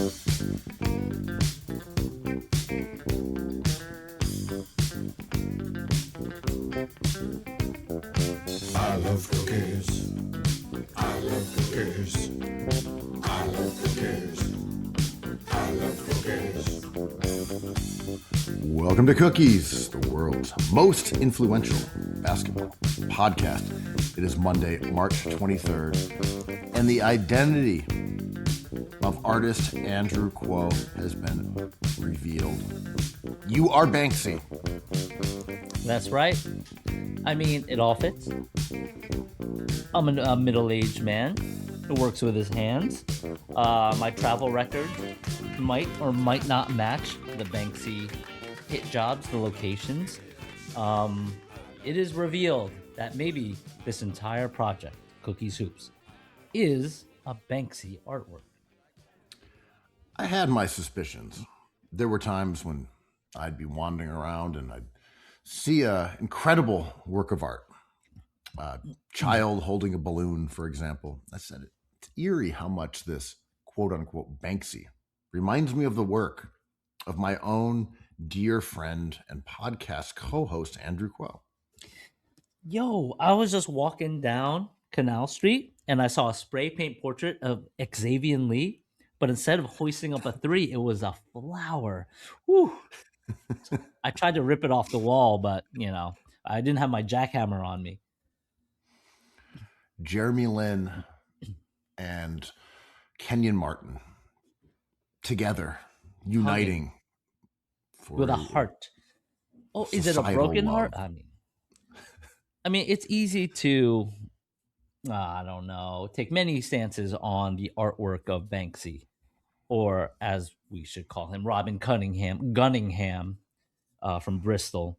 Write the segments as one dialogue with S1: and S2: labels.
S1: I love cookies. I love cookies. I love cookies. I love cookies.
S2: Welcome to Cookies, the world's most influential basketball podcast. It is Monday, March 23rd, and the identity of artist Andrew Kuo has been revealed. You are Banksy.
S3: That's right. I mean, it all fits. I'm a middle-aged man who works with his hands. My travel record might or might not match the Banksy hit jobs, the locations. It is revealed that maybe this entire project, Cookies Hoops, is a Banksy artwork.
S2: I had my suspicions. There were times when I'd be wandering around and I'd see an incredible work of art. A child holding a balloon, for example. I said, it's eerie how much this quote-unquote Banksy reminds me of the work of my own dear friend and podcast co-host, Andrew Kuo.
S3: Yo, I was just walking down Canal Street and I saw a spray paint portrait of Xavier Lee, but instead of hoisting up a 3, it was a flower. Whew. I tried to rip it off the wall, but, I didn't have my jackhammer on me.
S2: Jeremy Lin and Kenyon Martin together, uniting for
S3: with a heart. Oh, is it a broken
S2: love.
S3: heart? I mean, it's easy to, I don't know, take many stances on the artwork of Banksy, or as we should call him, Robin Gunningham from Bristol.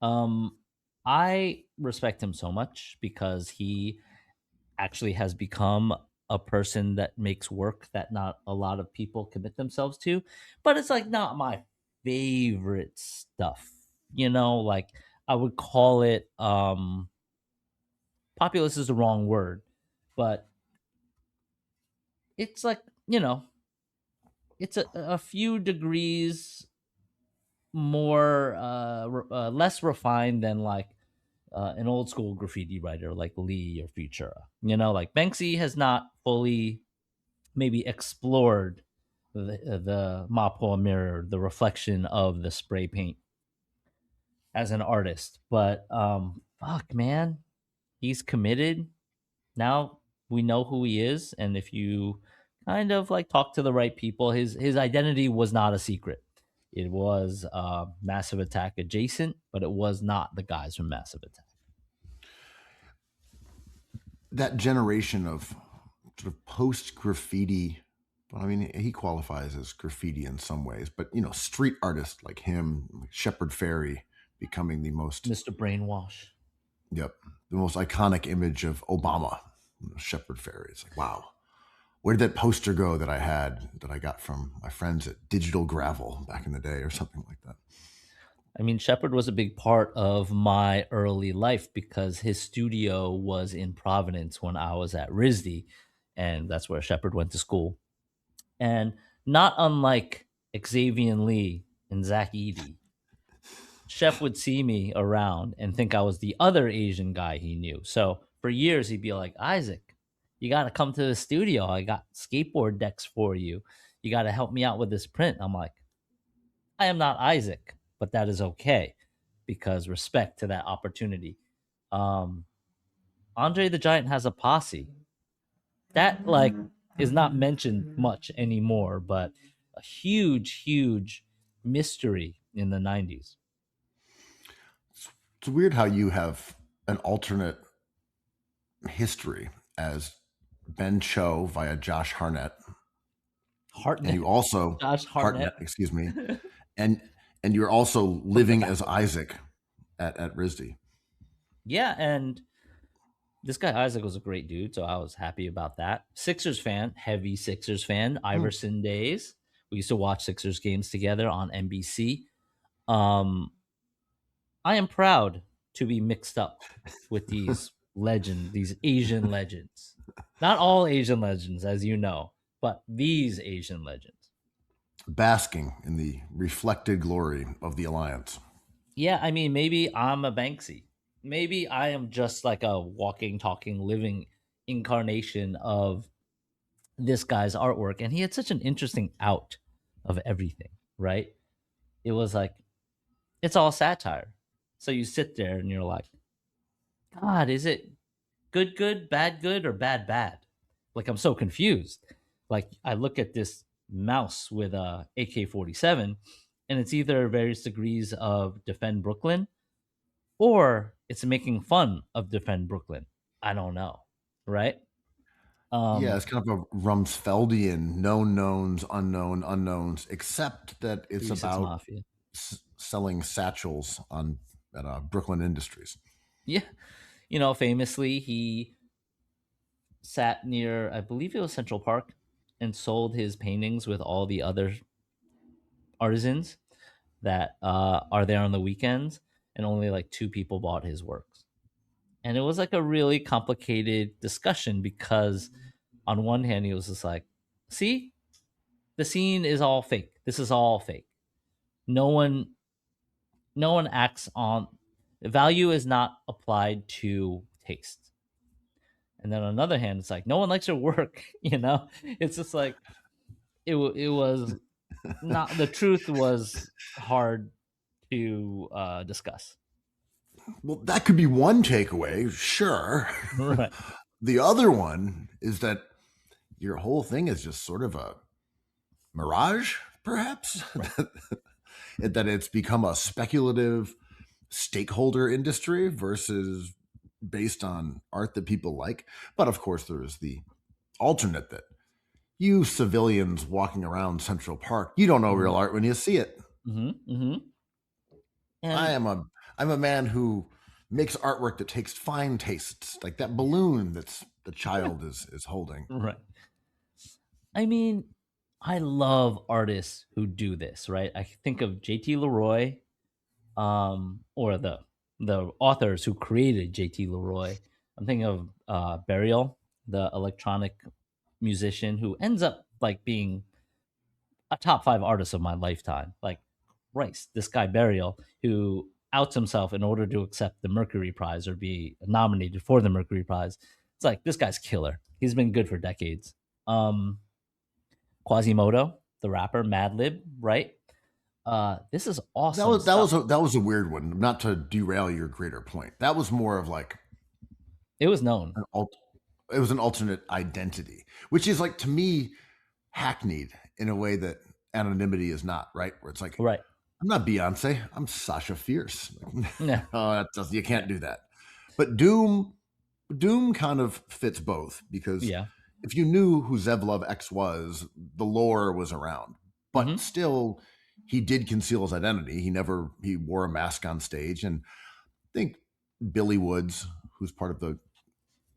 S3: I respect him so much because he actually has become a person that makes work that not a lot of people commit themselves to, but it's like not my favorite stuff. Like I would call it populist is the wrong word, but it's like, it's a few degrees more less refined than like an old school graffiti writer like Lee or Futura. Like Banksy has not fully maybe explored the Mapo mirror, the reflection of the spray paint as an artist. But fuck, man, he's committed. Now we know who he is, and if you kind of like talk to the right people, his identity was not a secret. It was Massive Attack adjacent, but it was not the guys from Massive Attack.
S2: That generation of sort of post-graffiti, I mean, he qualifies as graffiti in some ways, but, street artists like him, like Shepard Fairey, becoming the most...
S3: Mr. Brainwash.
S2: Yep. The most iconic image of Obama, Shepard Fairey. It's like, wow. Where did that poster go that I got from my friends at Digital Gravel back in the day or something like that?
S3: I mean, Shepard was a big part of my early life because his studio was in Providence when I was at RISD, and that's where Shepard went to school. And not unlike Xavier Lee and Zach Edey, Shep would see me around and think I was the other Asian guy he knew. So for years, he'd be like, Isaac, you got to come to the studio. I got skateboard decks for you. You got to help me out with this print. I'm like, I am not Isaac, but that is okay because respect to that opportunity. Andre the Giant has a posse. That is not mentioned much anymore, but a huge, huge mystery in the 90s.
S2: It's weird how you have an alternate history as Ben Cho via Josh Hartnett. And you also
S3: Josh Hartnett,
S2: excuse me. and you're also living as Isaac at RISD.
S3: Yeah, and this guy Isaac was a great dude, so I was happy about that. Sixers fan, heavy Sixers fan, Iverson days. We used to watch Sixers games together on NBC. I am proud to be mixed up with these legends, these Asian legends. Not all Asian legends, as you know. but these Asian legends.
S2: Basking in the reflected glory of the alliance.
S3: Yeah, I mean, maybe I'm a Banksy. Maybe I am just like a walking, talking, living incarnation of this guy's artwork. And he had such an interesting out of everything, right? It was like, it's all satire. So you sit there and you're like, God, is it good, good, bad, good, or bad, bad? Like, I'm so confused. Like, I look at this mouse with a AK-47, and it's either various degrees of defend Brooklyn or it's making fun of defend Brooklyn. I don't know, right?
S2: Yeah,
S3: Um,
S2: it's kind of a Rumsfeldian known knowns, unknown unknowns, except that it's
S3: 36
S2: about
S3: Mafia.
S2: selling satchels on at Brooklyn Industries.
S3: Yeah, famously, he sat near, I believe it was Central Park, and sold his paintings with all the other artisans that are there on the weekends, and only like two people bought his works. And it was like a really complicated discussion because, on one hand, he was just like, see, the scene is all fake. This is all fake. No one, no one acts on value is not applied to taste. And then on the other hand, it's like no one likes your work. It's just like it was not the truth was hard to discuss.
S2: Well, that could be one takeaway, sure.
S3: Right.
S2: The other one is that your whole thing is just sort of a mirage, perhaps,
S3: Right.
S2: that it's become a speculative stakeholder industry versus based on art that people like. But of course, there is the alternate that you civilians walking around Central Park, you don't know real art when you see it.
S3: Mm-hmm. Mm-hmm.
S2: I
S3: And
S2: am a I'm a man who makes artwork that takes fine tastes, like that balloon that's the child is holding.
S3: right. I mean, I love artists who do this, right? I think of JT Leroy, or the authors who created JT Leroy. I'm thinking of Burial, the electronic musician who ends up like being a top 5 artist of my lifetime. Like, Christ, this guy Burial, who outs himself in order to accept the Mercury Prize or be nominated for the Mercury Prize. It's like this guy's killer. He's been good for decades. Quasimodo, the rapper, Madlib, right? This is
S2: That
S3: awesome
S2: was that
S3: stuff.
S2: was a, that was a weird one. Not to derail your greater point. That was more of like
S3: It was known,
S2: an it was an alternate identity, which is like to me hackneyed in a way that anonymity is not, right? Where it's like,
S3: right?
S2: I'm not Beyonce, I'm Sasha Fierce.
S3: Yeah,
S2: Oh, you can't do that. But Doom kind of fits both because
S3: yeah.
S2: if you knew who Zevlov X was, the lore was around. But
S3: Hmm.
S2: still, he did conceal his identity. He wore a mask on stage. And I think Billy Woods, who's part of the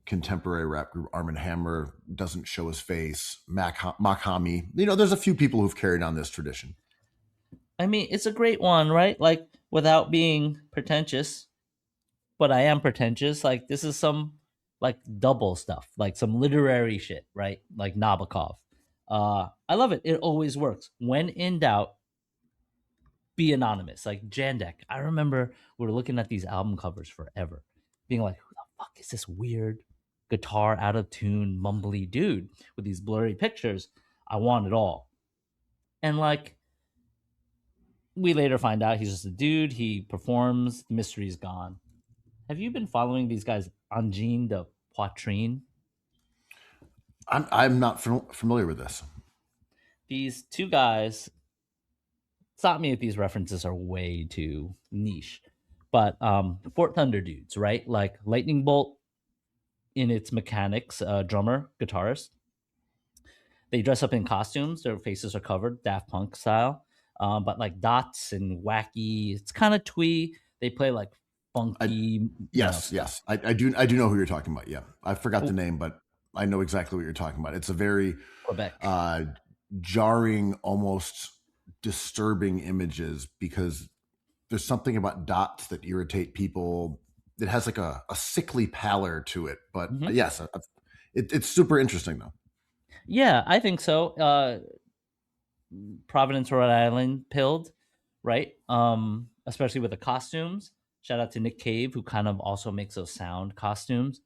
S2: contemporary rap group Arm& Hammer, doesn't show his face. Makami, there's a few people who've carried on this tradition.
S3: I mean, it's a great one, right? Like, without being pretentious, but I am pretentious. Like, this is some like double stuff, like some literary shit, right? Like Nabokov. I love it. It always works. When in doubt, be anonymous. Like Jandek. I remember we were looking at these album covers forever, being like, who the fuck is this weird guitar out of tune mumbly dude with these blurry pictures? I want it all. And like, we later find out he's just a dude. He performs. The mystery's gone. Have you been following these guys, Angine de Poitrine?
S2: I'm not familiar with this.
S3: These two guys, stop me if these references are way too niche, but Fort Thunder dudes, right? Like Lightning Bolt in its mechanics, drummer, guitarist. They dress up in costumes. Their faces are covered, Daft Punk style, but like dots and wacky. It's kind of twee. They play like
S2: I
S3: funky,
S2: Yes,
S3: stuff.
S2: yes, I do know who you're talking about. Yeah, I forgot the
S3: Oh,
S2: name, but I know exactly what you're talking about. It's a very
S3: Quebec.
S2: uh, jarring, almost disturbing images because there's something about dots that irritate people. It has like a sickly pallor to it, but
S3: Hmm.
S2: yes, it's super interesting though.
S3: Yeah, I think so. Providence, Rhode Island, pilled, right? Especially with the costumes. Shout out to Nick Cave, who kind of also makes those sound costumes.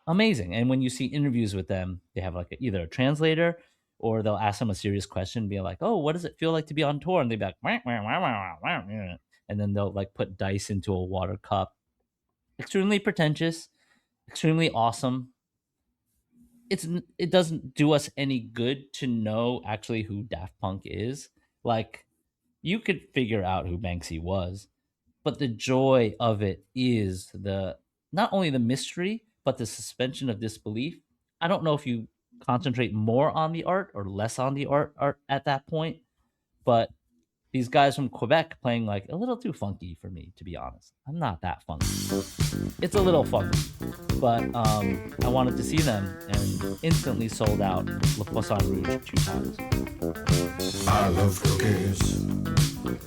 S3: Amazing. And when you see interviews with them, they have like either a translator or they'll ask them a serious question, be like, "Oh, what does it feel like to be on tour?" And they'd be like, "Wah, wah, wah, wah, wah, wah," and then they'll like put dice into a water cup. Extremely pretentious, extremely awesome. It doesn't do us any good to know actually who Daft Punk is. Like you could figure out who Banksy was, but the joy of it is the not only the mystery but the suspension of disbelief. I don't know if you concentrate more on the art or less on the art at that point, but these guys from Quebec playing like a little too funky for me, to be honest. I'm not that funky. It's a little funky, but I wanted to see them and instantly sold out Le Poisson Rouge 2 times.
S1: I love cookies.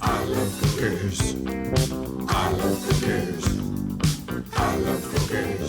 S1: I love cookies. I love cookies. I love cookies.